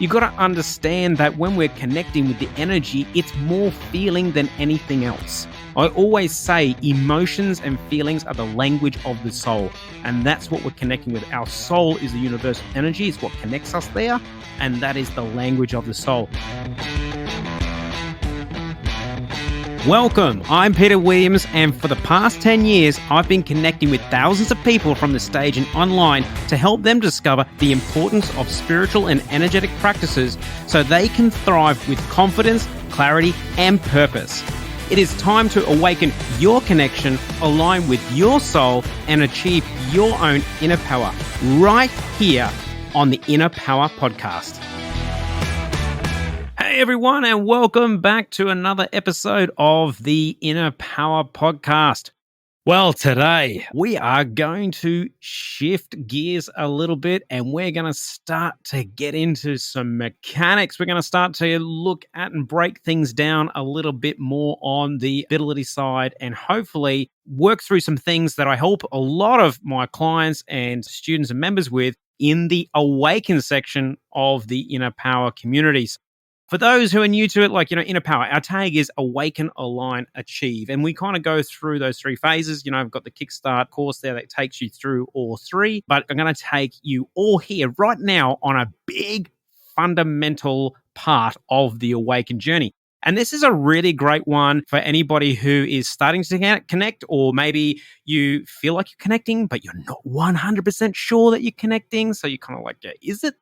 You got to understand that when we're connecting with the energy, it's more feeling than anything else. I always say emotions and feelings are the language of the soul, and that's what we're connecting with. Our soul is the universal energy. It's what connects us there, and that is the language of the soul. Welcome, I'm Peter Williams, and for the past 10 years, I've been connecting with thousands of people from the stage and online to help them discover the importance of spiritual and energetic practices so they can thrive with confidence, clarity, and purpose. It is time to awaken your connection, align with your soul, and achieve your own inner power right here on the Inna Powa podcast. Hey everyone, and welcome back to another episode of the Inna Powa podcast. Well, today we are going to shift gears a little bit and we're going to start to get into some mechanics. We're going to start to look at and break things down a little bit more on the ability side and hopefully work through some things that I help a lot of my clients and students and members with in the Awaken section of the Inna Powa communities. For those who are new to it, Inna Powa, our tag is Awaken, Align, Achieve. And we kind of go through those three phases. I've got the Kickstart course there that takes you through all three. But I'm going to take you all here right now on a big fundamental part of the Awaken journey. And this is a really great one for anybody who is starting to connect, or maybe you feel like you're connecting, but you're not 100% sure that you're connecting. So you're kind of like, yeah, is it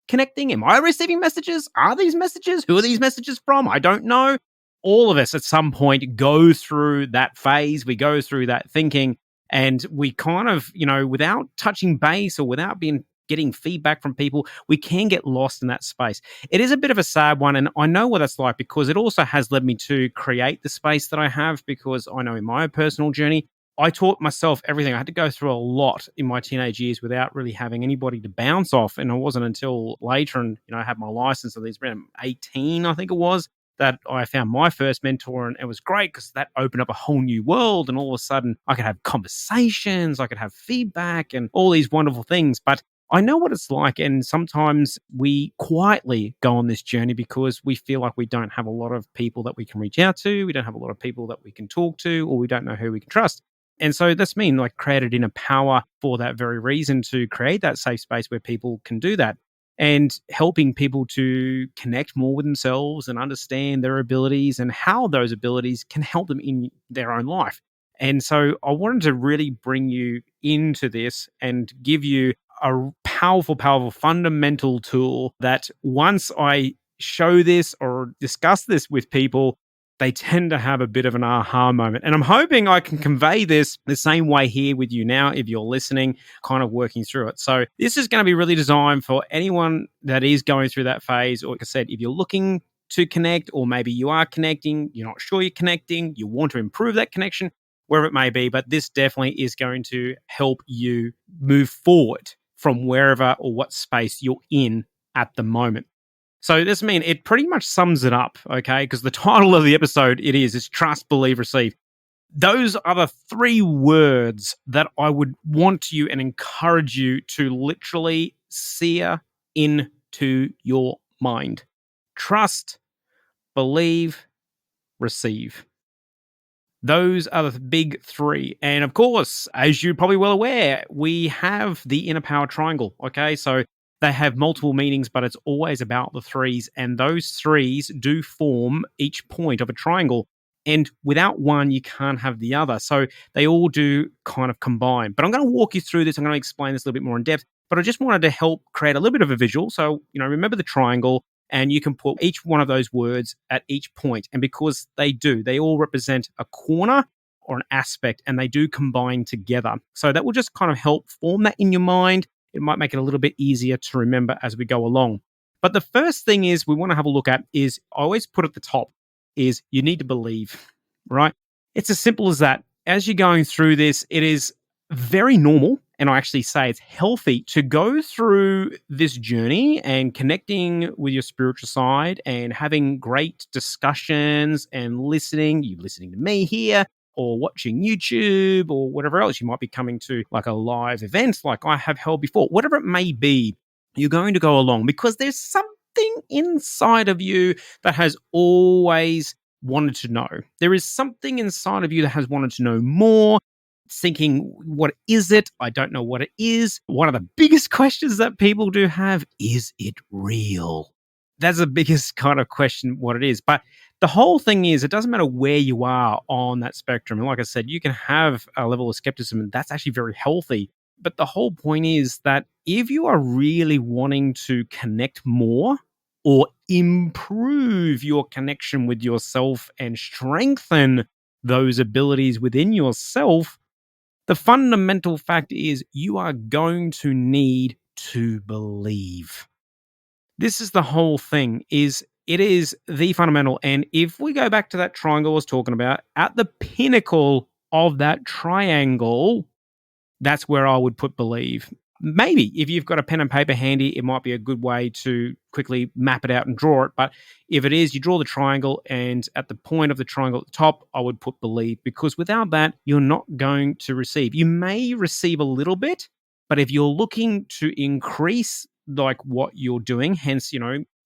connecting? Am I receiving messages? Are these messages? Who are these messages from? I don't know. All of us at some point go through that phase. We go through that thinking, and we kind of, without touching base or without getting feedback from people, we can get lost in that space. It is a bit of a sad one, and I know what that's like because it also has led me to create the space that I have, because I know in my own personal journey, I taught myself everything. I had to go through a lot in my teenage years without really having anybody to bounce off. And it wasn't until later, and I had my license at least around 18, I think it was, that I found my first mentor. And it was great because that opened up a whole new world. And all of a sudden I could have conversations, I could have feedback and all these wonderful things. But I know what it's like. And sometimes we quietly go on this journey because we feel like we don't have a lot of people that we can reach out to. We don't have a lot of people that we can talk to, or we don't know who we can trust. And so that's created Inna Powa for that very reason, to create that safe space where people can do that, and helping people to connect more with themselves and understand their abilities and how those abilities can help them in their own life. And so I wanted to really bring you into this and give you a powerful, fundamental tool that once I show this or discuss this with people, they tend to have a bit of an aha moment. And I'm hoping I can convey this the same way here with you now, if you're listening, kind of working through it. So this is going to be really designed for anyone that is going through that phase. Or like I said, if you're looking to connect, or maybe you are connecting, you're not sure you're connecting, you want to improve that connection, wherever it may be. But this definitely is going to help you move forward from wherever or what space you're in at the moment. So this means it pretty much sums it up, okay? Because the title of the episode, is Trust, Believe, Receive. Those are the three words that I would want you and encourage you to literally sear into your mind. Trust, believe, receive. Those are the big three. And of course, as you're probably well aware, we have the Inna Powa triangle, okay? So they have multiple meanings, but it's always about the threes. And those threes do form each point of a triangle. And without one, you can't have the other. So they all do kind of combine. But I'm going to walk you through this. I'm going to explain this a little bit more in depth. But I just wanted to help create a little bit of a visual. So, remember the triangle, and you can put each one of those words at each point. And because they all represent a corner or an aspect, and they do combine together. So that will just kind of help form that in your mind. It might make it a little bit easier to remember as we go along. But the first thing is we want to have a look at is, I always put at the top, is you need to believe, right? It's as simple as that. As you're going through this, it is very normal, and I actually say it's healthy, to go through this journey and connecting with your spiritual side and having great discussions and listening. You listening to me here, or watching YouTube, or whatever else. You might be coming to like a live event like I have held before. Whatever it may be, you're going to go along because there's some something inside of you that has always wanted to know. There is something inside of you that has wanted to know more, thinking, what is it? I don't know what it is. One of the biggest questions that people do have is it real? That's the biggest kind of question, what it is. But the whole thing is, it doesn't matter where you are on that spectrum. And like I said, you can have a level of skepticism, and that's actually very healthy. But the whole point is that if you are really wanting to connect more or improve your connection with yourself and strengthen those abilities within yourself, the fundamental fact is you are going to need to believe. This is the whole thing, is it is the fundamental. And if we go back to that triangle I was talking about, at the pinnacle of that triangle, that's where I would put believe. Maybe if you've got a pen and paper handy, it might be a good way to quickly map it out and draw it. But if it is, you draw the triangle, and at the point of the triangle at the top, I would put believe, because without that, you're not going to receive. You may receive a little bit, but if you're looking to increase like what you're doing, hence,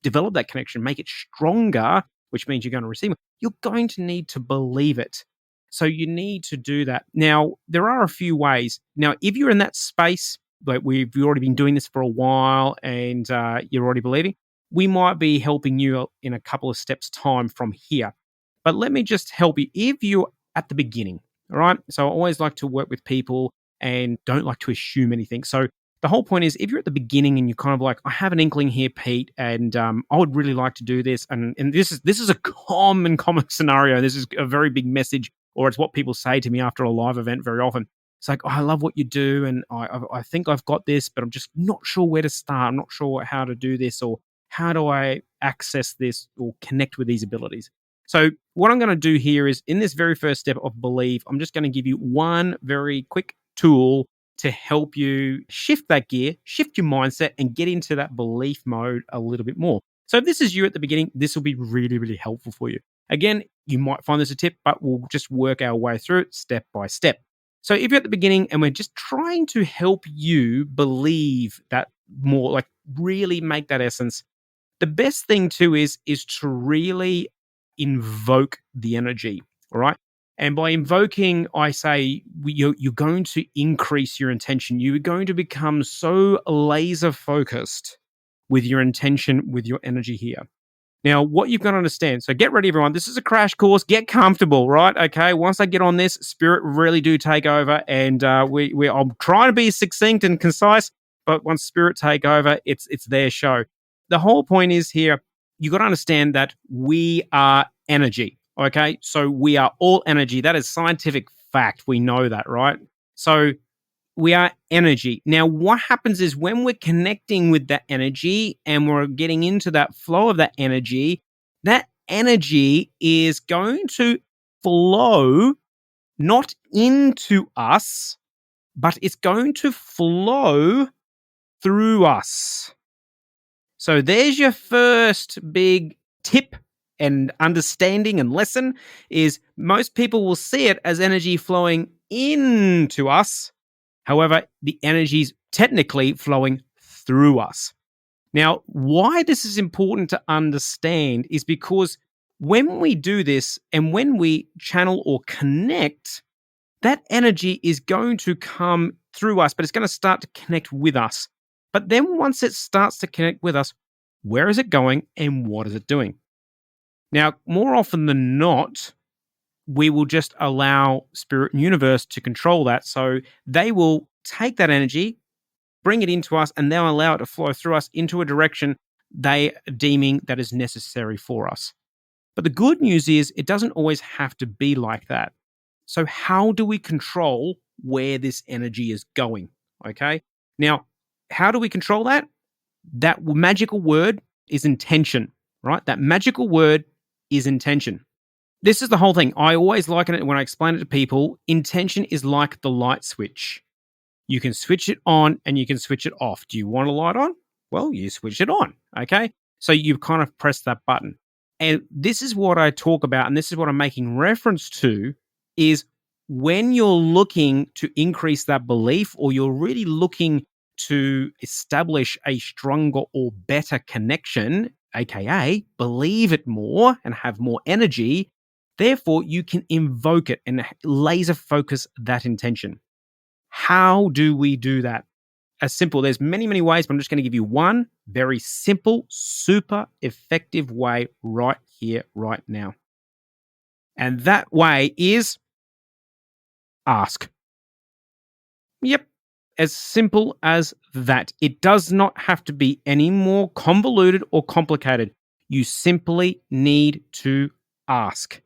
develop that connection, make it stronger, which means you're going to receive it, you're going to need to believe it. So you need to do that. Now, there are a few ways. Now, if you're in that space, like we've already been doing this for a while and you're already believing, we might be helping you in a couple of steps time from here. But let me just help you. If you're at the beginning, all right? So I always like to work with people and don't like to assume anything. So the whole point is, if you're at the beginning and you're kind of like, I have an inkling here, Pete, and I would really like to do this. And this is a common scenario. This is a very big message, or it's what people say to me after a live event very often. It's like, oh, I love what you do, and I think I've got this, but I'm just not sure where to start. I'm not sure how to do this, or how do I access this or connect with these abilities. So what I'm going to do here is, in this very first step of believe, I'm just going to give you one very quick tool to help you shift that gear, shift your mindset, and get into that belief mode a little bit more. So if this is you at the beginning, this will be really, really helpful for you. Again, you might find this a tip, but we'll just work our way through it step by step. So if you're at the beginning and we're just trying to help you believe that more, like really make that essence, the best thing too is to really invoke the energy, all right? And by invoking, I say you're going to increase your intention. You're going to become so laser focused with your intention, with your energy here. Now, what you've got to understand, so get ready, everyone. This is a crash course. Get comfortable, right? Okay, once I get on this, spirit really do take over, and I'm trying to be succinct and concise, but once spirit take over, it's their show. The whole point is here, you got to understand that we are energy, okay? So we are all energy. That is scientific fact. We know that, right? So we are energy. Now, what happens is when we're connecting with that energy and we're getting into that flow of that energy is going to flow not into us, but it's going to flow through us. So there's your first big tip and understanding and lesson, is most people will see it as energy flowing into us. However, the energy is technically flowing through us. Now, why this is important to understand is because when we do this and when we channel or connect, that energy is going to come through us, but it's going to start to connect with us. But then once it starts to connect with us, where is it going and what is it doing? Now, more often than not, we will just allow spirit and universe to control that. So they will take that energy, bring it into us, and they'll allow it to flow through us into a direction they are deeming that is necessary for us. But the good news is it doesn't always have to be like that. So how do we control where this energy is going? Okay. Now, how do we control that? That magical word is intention, right? That magical word is intention. This is the whole thing. I always liken it when I explain it to people. Intention is like the light switch. You can switch it on and you can switch it off. Do you want a light on? Well, you switch it on. Okay. So you kind of press that button. And this is what I talk about, and this is what I'm making reference to, is when you're looking to increase that belief, or you're really looking to establish a stronger or better connection, aka believe it more and have more energy. Therefore, you can invoke it and laser focus that intention. How do we do that? As simple, there's many, many ways, but I'm just going to give you one very simple, super effective way right here, right now. And that way is ask. Yep. As simple as that. It does not have to be any more convoluted or complicated. You simply need to ask.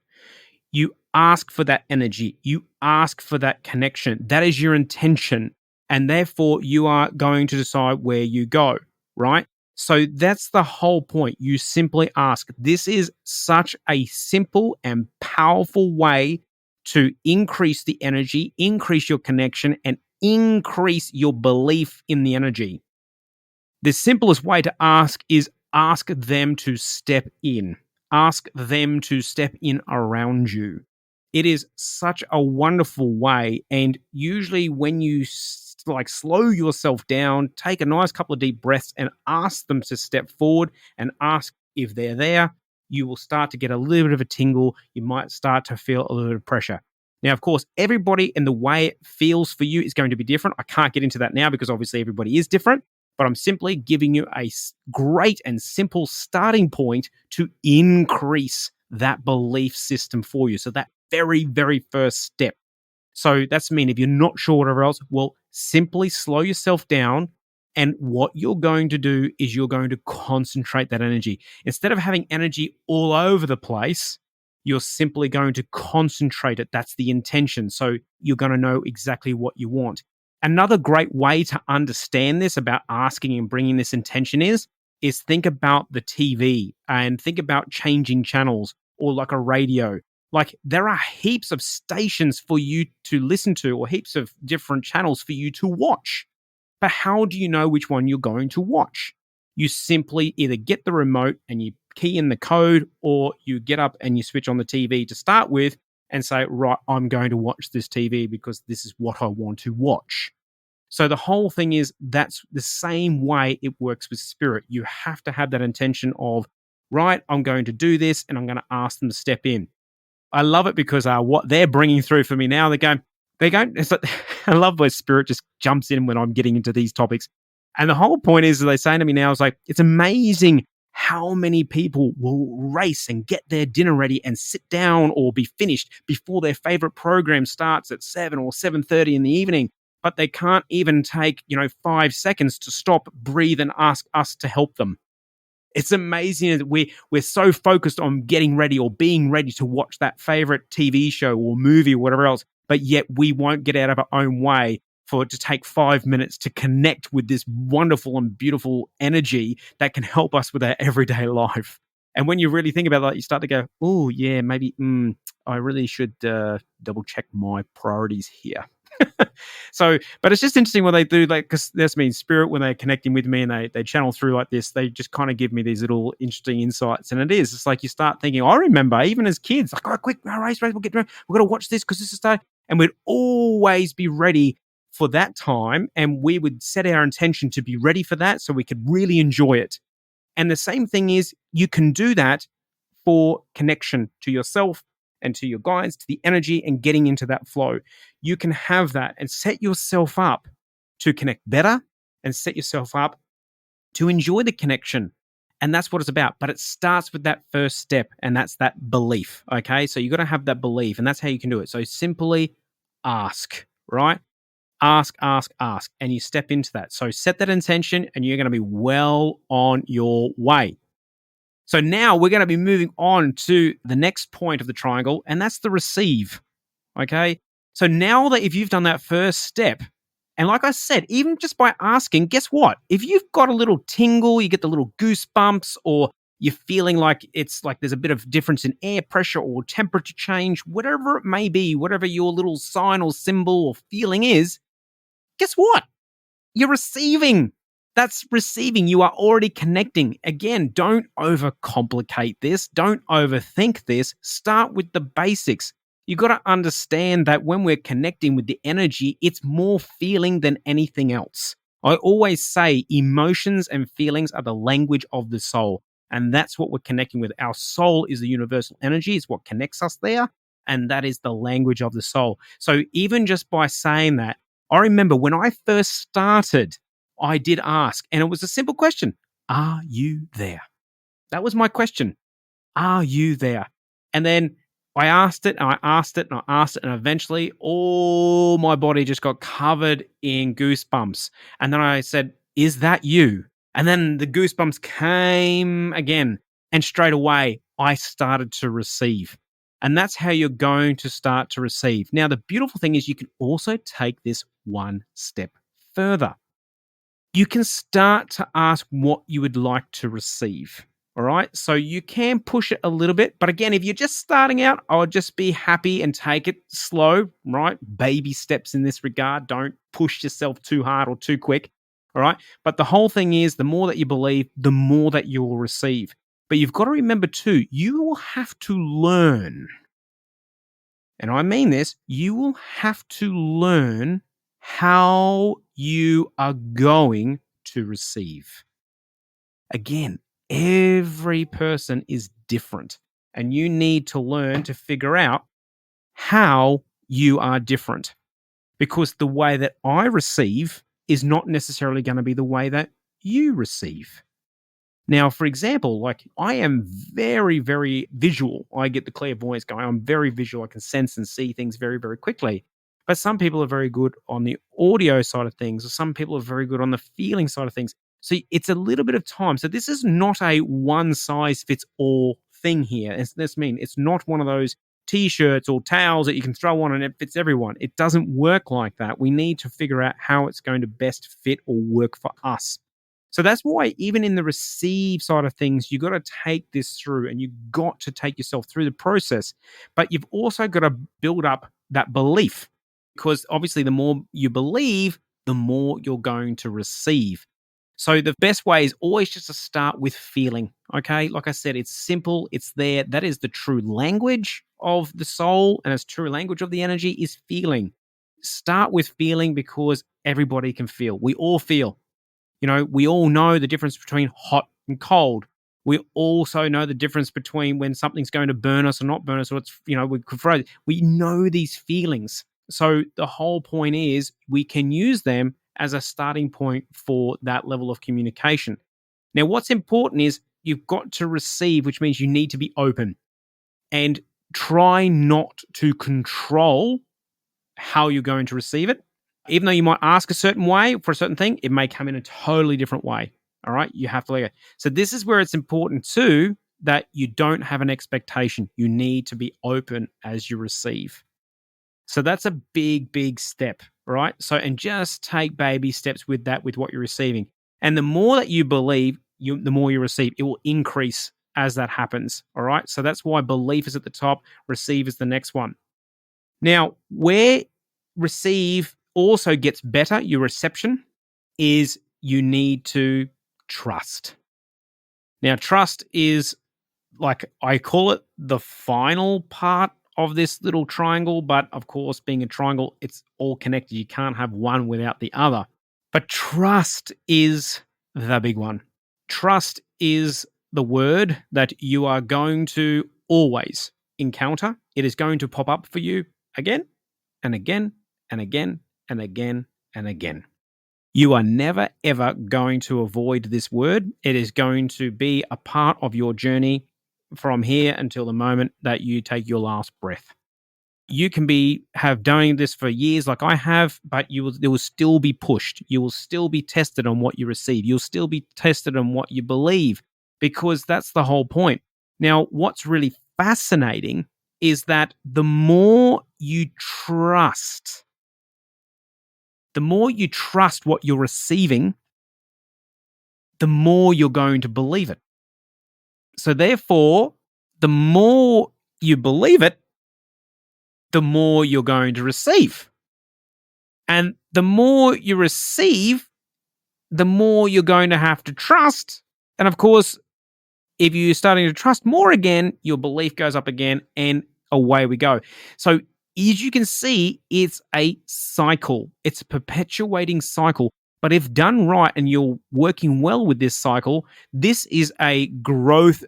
You ask for that energy. You ask for that connection. That is your intention. And therefore, you are going to decide where you go, right? So that's the whole point. You simply ask. This is such a simple and powerful way to increase the energy, increase your connection, and increase your belief in the energy. The simplest way to ask is ask them to step in. Ask them to step in around you. It is such a wonderful way. And usually, when you slow yourself down, take a nice couple of deep breaths and ask them to step forward and ask if they're there, you will start to get a little bit of a tingle. You might start to feel a little bit of pressure. Now, of course, everybody and the way it feels for you is going to be different. I can't get into that now because obviously everybody is different, but I'm simply giving you a great and simple starting point to increase that belief system for you. So that very, very first step. So that's mean if you're not sure whatever else, well, simply slow yourself down. And what you're going to do is you're going to concentrate that energy. Instead of having energy all over the place, you're simply going to concentrate it. That's the intention. So you're going to know exactly what you want. Another great way to understand this about asking and bringing this intention is think about the TV and think about changing channels or like a radio. Like there are heaps of stations for you to listen to or heaps of different channels for you to watch. But how do you know which one you're going to watch? You simply either get the remote and you key in the code, or you get up and you switch on the TV to start with and say, right, I'm going to watch this TV because this is what I want to watch. So the whole thing is that's the same way it works with spirit. You have to have that intention of, right, I'm going to do this and I'm going to ask them to step in. I love it because what they're bringing through for me now, it's like, I love where spirit just jumps in when I'm getting into these topics. And the whole point is, they're saying to me now, is like, it's amazing how many people will race and get their dinner ready and sit down or be finished before their favorite program starts at 7 or 7:30 in the evening. But they can't even take, 5 seconds to stop, breathe, and ask us to help them. It's amazing that we're so focused on getting ready or being ready to watch that favorite TV show or movie or whatever else, but yet we won't get out of our own way for it to take 5 minutes to connect with this wonderful and beautiful energy that can help us with our everyday life. And when you really think about that, you start to go, oh, yeah, maybe I really should double check my priorities here. So, but it's just interesting what they do, like, because this means spirit, when they're connecting with me and they channel through like this, they just kind of give me these little interesting insights. And it's like you start thinking, I remember even as kids, like, oh, quick, race, we'll get, we're going to watch this because this is starting. And we'd always be ready for that time. And we would set our intention to be ready for that so we could really enjoy it. And the same thing is, you can do that for connection to yourself and to your guides, to the energy and getting into that flow. You can have that and set yourself up to connect better and set yourself up to enjoy the connection. And that's what it's about. But it starts with that first step, and that's that belief. Okay. So you got to have that belief, and that's how you can do it. So simply ask, right? Ask, and you step into that. So set that intention, and you're going to be well on your way. So now we're going to be moving on to the next point of the triangle, and that's the receive. Okay. So now that if you've done that first step, and like I said, even just by asking, guess what? If you've got a little tingle, you get the little goosebumps, or you're feeling like it's like there's a bit of difference in air pressure or temperature change, whatever it may be, whatever your little sign or symbol or feeling is, guess what? You're receiving. That's receiving. You are already connecting. Again, don't overcomplicate this. Don't overthink this. Start with the basics. You got to understand that when we're connecting with the energy, it's more feeling than anything else. I always say emotions and feelings are the language of the soul. And that's what we're connecting with. Our soul is the universal energy, it's what connects us there. And that is the language of the soul. So even just by saying that, I remember when I first started, I did ask, and it was a simple question: are you there? That was my question. Are you there? And then I asked it and I asked it and I asked it, and eventually all my body just got covered in goosebumps. And then I said, is that you? And then the goosebumps came again. And straight away, I started to receive. And that's how you're going to start to receive. Now, the beautiful thing is you can also take this one step further. You can start to ask what you would like to receive. All right. So you can push it a little bit. But again, if you're just starting out, I would just be happy and take it slow, right? Baby steps in this regard. Don't push yourself too hard or too quick. All right. But the whole thing is the more that you believe, the more that you will receive. But you've got to remember too, you will have to learn. And I mean this, you will have to learn how you are going to receive. Again, every person is different, and you need to learn to figure out how you are different, because the way that I receive is not necessarily going to be the way that you receive. Now, for example, like I am very, very visual. I get the clairvoyance going. I'm very visual. I can sense and see things very, very quickly. But some people are very good on the audio side of things, or some people are very good on the feeling side of things. So it's a little bit of time. So this is not a one size fits all thing here. It's not one of those t-shirts or towels that you can throw on and it fits everyone. It doesn't work like that. We need to figure out how it's going to best fit or work for us. So that's why even in the receive side of things, you got to take this through and you've got to take yourself through the process. But you've also got to build up that belief, because obviously the more you believe, the more you're going to receive. So the best way is always just to start with feeling. Okay. Like I said, it's simple. It's there. That is the true language of the soul, and its true language of the energy is feeling. Start with feeling, because everybody can feel. We all feel. We all know the difference between hot and cold. We also know the difference between when something's going to burn us or not burn us, or we could froze. We know these feelings. So the whole point is we can use them as a starting point for that level of communication. Now, what's important is you've got to receive, which means you need to be open, and try not to control how you're going to receive it. Even though you might ask a certain way for a certain thing, it may come in a totally different way. All right. You have to let it. So this is where it's important too, that you don't have an expectation. You need to be open as you receive. So that's a big, big step. Right. So, and just take baby steps with that, with what you're receiving. And the more that you believe, the more you receive. It will increase as that happens. All right. So that's why belief is at the top, receive is the next one. Now, where receive also gets better, your reception, is you need to trust. Now, trust is, like, I call it the final part of this little triangle, but of course, being a triangle, it's all connected. You can't have one without the other. But trust is the big one. Trust is the word that you are going to always encounter. It is going to pop up for you again and again and again and again and again. You are never, ever going to avoid this word. It is going to be a part of your journey from here until the moment that you take your last breath. You can have doing this for years like I have, but there will still be pushed. You will still be tested on what you receive. You'll still be tested on what you believe, because that's the whole point. Now, what's really fascinating is that the more you trust what you're receiving, the more you're going to believe it. So therefore, the more you believe it, the more you're going to receive. And the more you receive, the more you're going to have to trust. And of course, if you're starting to trust more again, your belief goes up again, and away we go. So as you can see, it's a cycle. It's a perpetuating cycle. But if done right and you're working well with this cycle, this is a growth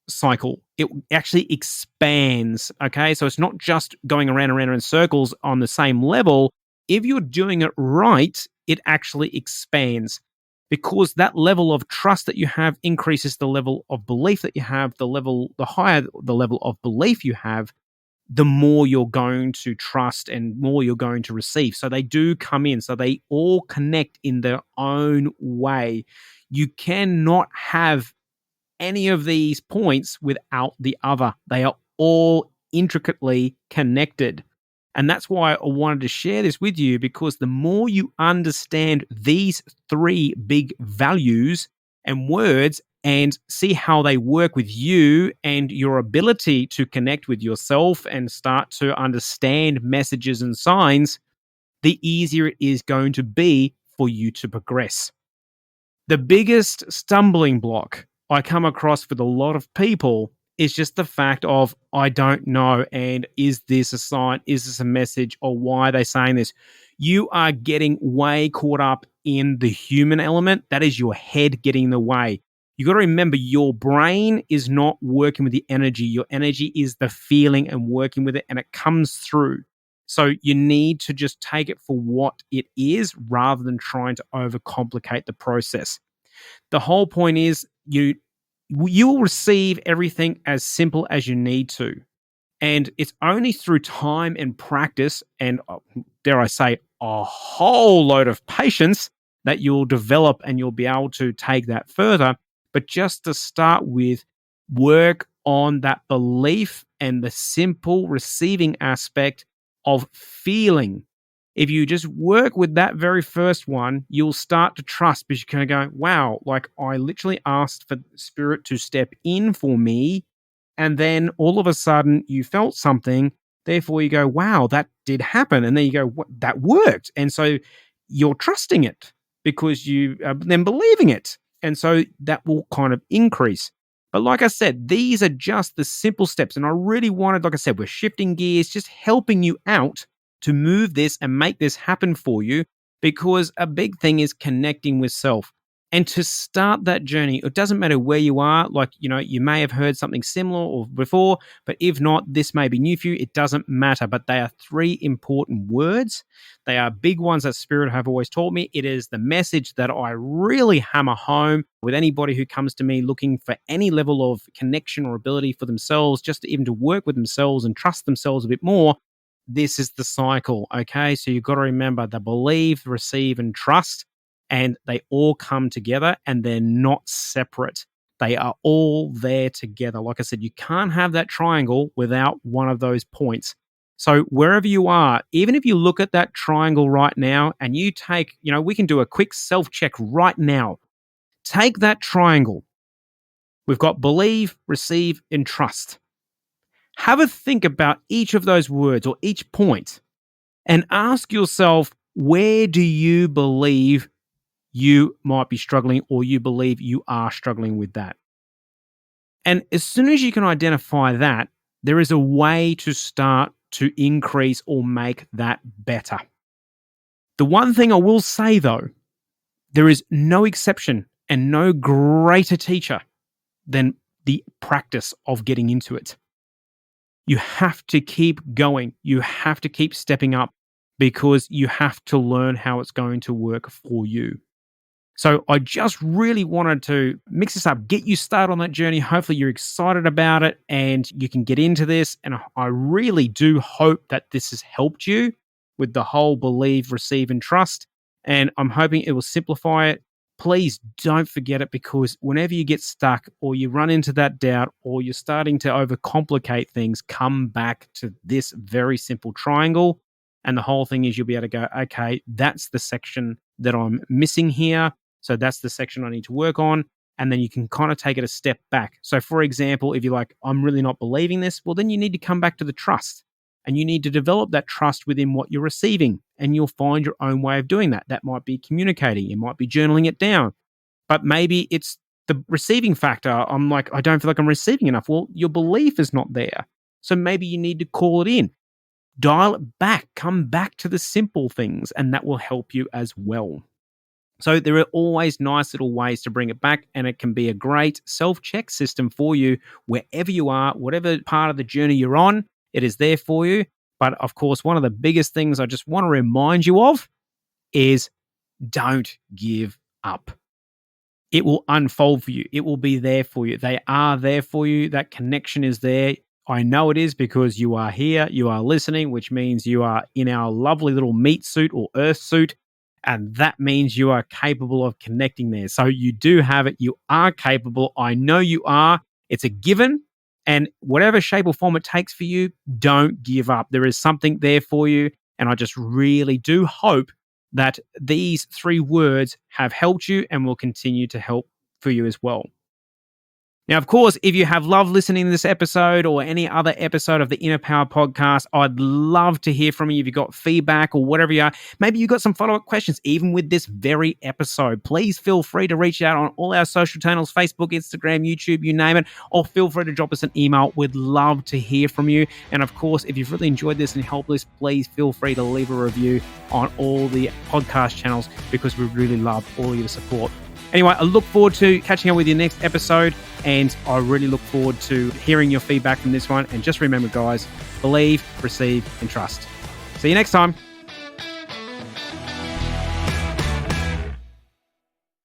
cycle. It actually expands. Okay. So it's not just going around and around in circles on the same level. If you're doing it right, it actually expands because that level of trust that you have increases the level of belief that you have, the higher the level of belief you have, the more you're going to trust and more you're going to receive. So they do come in. So they all connect in their own way. You cannot have any of these points without the other. They are all intricately connected. And that's why I wanted to share this with you because the more you understand these three big values and words and see how they work with you and your ability to connect with yourself and start to understand messages and signs, the easier it is going to be for you to progress. The biggest stumbling block I come across with a lot of people is just the fact of, I don't know. And is this a sign? Is this a message? Or why are they saying this? You are getting way caught up in the human element. That is your head getting in the way. You got to remember your brain is not working with the energy. Your energy is the feeling and working with it, and it comes through. So you need to just take it for what it is rather than trying to overcomplicate the process. The whole point is you will receive everything as simple as you need to. And it's only through time and practice and, dare I say, a whole load of patience that you'll develop and you'll be able to take that further. But just to start with, work on that belief and the simple receiving aspect of feeling. If you just work with that very first one, you'll start to trust because you're going to go, wow, like I literally asked for spirit to step in for me. And then all of a sudden you felt something. Therefore, you go, wow, that did happen. And then you go, what, that worked. And so you're trusting it because you are then believing it. And so that will kind of increase. But like I said, these are just the simple steps. And I really wanted, like I said, we're shifting gears, just helping you out to move this and make this happen for you because a big thing is connecting with self. And to start that journey, it doesn't matter where you are. Like, you may have heard something similar or before, but if not, this may be new for you. It doesn't matter. But they are three important words. They are big ones that Spirit have always taught me. It is the message that I really hammer home with anybody who comes to me looking for any level of connection or ability for themselves, just to even to work with themselves and trust themselves a bit more. This is the cycle. Okay. So you've got to remember the believe, receive, and trust. And they all come together and they're not separate. They are all there together. Like I said, you can't have that triangle without one of those points. So wherever you are, even if you look at that triangle right now and you take, we can do a quick self-check right now. Take that triangle. We've got believe, receive, and trust. Have a think about each of those words or each point and ask yourself, where do you believe you might be struggling or you believe you are struggling with that? And as soon as you can identify that, there is a way to start to increase or make that better. The one thing I will say though, there is no exception and no greater teacher than the practice of getting into it. You have to keep going. You have to keep stepping up because you have to learn how it's going to work for you. So I just really wanted to mix this up, get you started on that journey. Hopefully you're excited about it and you can get into this. And I really do hope that this has helped you with the whole believe, receive, and trust. And I'm hoping it will simplify it. Please don't forget it because whenever you get stuck or you run into that doubt or you're starting to overcomplicate things, come back to this very simple triangle. And the whole thing is you'll be able to go, okay, that's the section that I'm missing here. So that's the section I need to work on. And then you can kind of take it a step back. So for example, if you're like, I'm really not believing this, well, then you need to come back to the trust and you need to develop that trust within what you're receiving. And you'll find your own way of doing that. That might be communicating. You might be journaling it down, but maybe it's the receiving factor. I'm like, I don't feel like I'm receiving enough. Well, your belief is not there. So maybe you need to call it in, dial it back, come back to the simple things, and that will help you as well. So there are always nice little ways to bring it back, and it can be a great self-check system for you wherever you are, whatever part of the journey you're on, it is there for you. But of course, one of the biggest things I just want to remind you of is don't give up. It will unfold for you. It will be there for you. They are there for you. That connection is there. I know it is because you are here, you are listening, which means you are in our lovely little meat suit or earth suit. And that means you are capable of connecting there. So you do have it. You are capable. I know you are. It's a given. And whatever shape or form it takes for you, don't give up. There is something there for you. And I just really do hope that these 3 words have helped you and will continue to help for you as well. Now, of course, if you have loved listening to this episode or any other episode of the Inner Power podcast, I'd love to hear from you. If you've got feedback or whatever you are, maybe you've got some follow-up questions, even with this very episode, please feel free to reach out on all our social channels, Facebook, Instagram, YouTube, you name it, or feel free to drop us an email. We'd love to hear from you. And of course, if you've really enjoyed this and helped us, please feel free to leave a review on all the podcast channels because we really love all of your support. Anyway, I look forward to catching up with you next episode, and I really look forward to hearing your feedback from this one. And just remember, guys, believe, receive, and trust. See you next time.